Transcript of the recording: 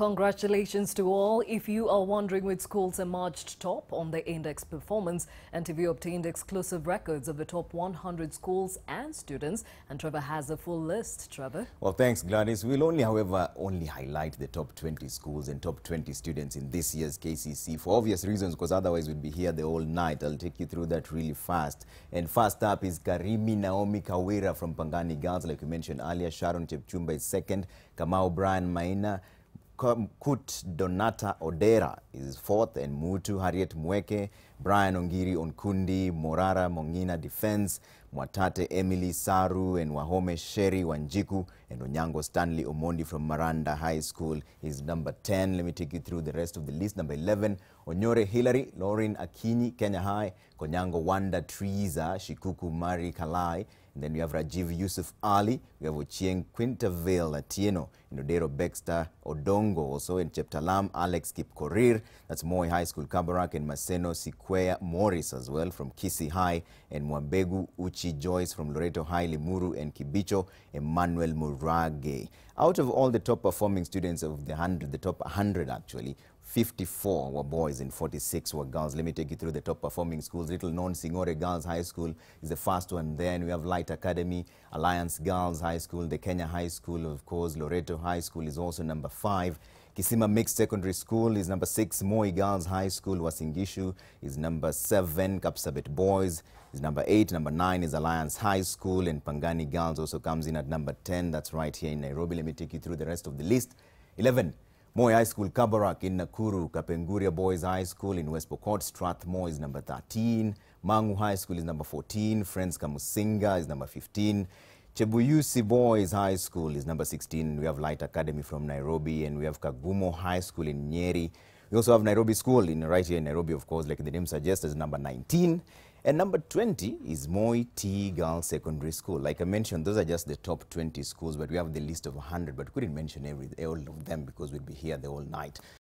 Congratulations to all. If you are wondering which schools emerged top on the index performance, NTV obtained exclusive records of the top 100 schools and students, and Trevor has a full list. Trevor? Well, thanks, Gladys. We'll only highlight the top 20 schools and top 20 students in this year's KCSE for obvious reasons, because otherwise we'd be here the whole night. I'll take you through that really fast. And first up is Karimi Naomi Kawira from Pangani Girls, like we mentioned earlier. Sharon Chepchumba is second. Kamau Brian Maina. Kut Donata Odera is fourth, and Mutu Harriet Mweke, Brian Ongiri Onkundi, Morara Mongina Defense, Mwatate Emily Saru, and Wahome Sheri Wanjiku, and Onyango Stanley Omondi from Maranda High School is number 10. Let me take you through the rest of the list. Number 11, Onyore Hilary, Lauren Akinyi, Kenya High, Konyango Wanda Triza, Shikuku Mari Kalai. And then we have Rajiv Yusuf Ali, we have Ochieng Quintavale Atieno, Inodero Baxter Odongo, also in Cheptalam, Alex Kipkorir, that's Moi High School Kabarak, and Maseno Sikwea Morris as well from Kisii High, and Mwambegu Uchi Joyce from Loreto High, Limuru, and Kibicho Emmanuel Murage. Out of all the top performing students of the top 100 actually, 54 were boys and 46 were girls. Let me take you through the top performing schools. Little known Singore Girls High School is the first one. Then we have Light Academy, Alliance Girls High School, the Kenya High School, of course. Loreto High School is also number 5. Kisima Mixed Secondary School is number 6. Moi Girls High School, Wasingishu, is number 7. Kapsabet Boys is number 8. Number 9 is Alliance High School, and Pangani Girls also comes in at number 10. That's right here in Nairobi. Let me take you through the rest of the list. 11. Moi High School Kabarak in Nakuru, Kapenguria Boys High School in West Pokot, Strathmore is number 13, Mangu High School is number 14, Friends Kamusinga is number 15, Chebuyusi Boys High School is number 16. We have Light Academy from Nairobi, and we have Kagumo High School in Nyeri. We also have Nairobi School right here in Nairobi, of course, like the name suggests, is number 19. And number 20 is Moi T Girls Secondary School. Like I mentioned, those are just the top 20 schools, but we have the list of 100, but we couldn't mention all of them because we'd be here the whole night.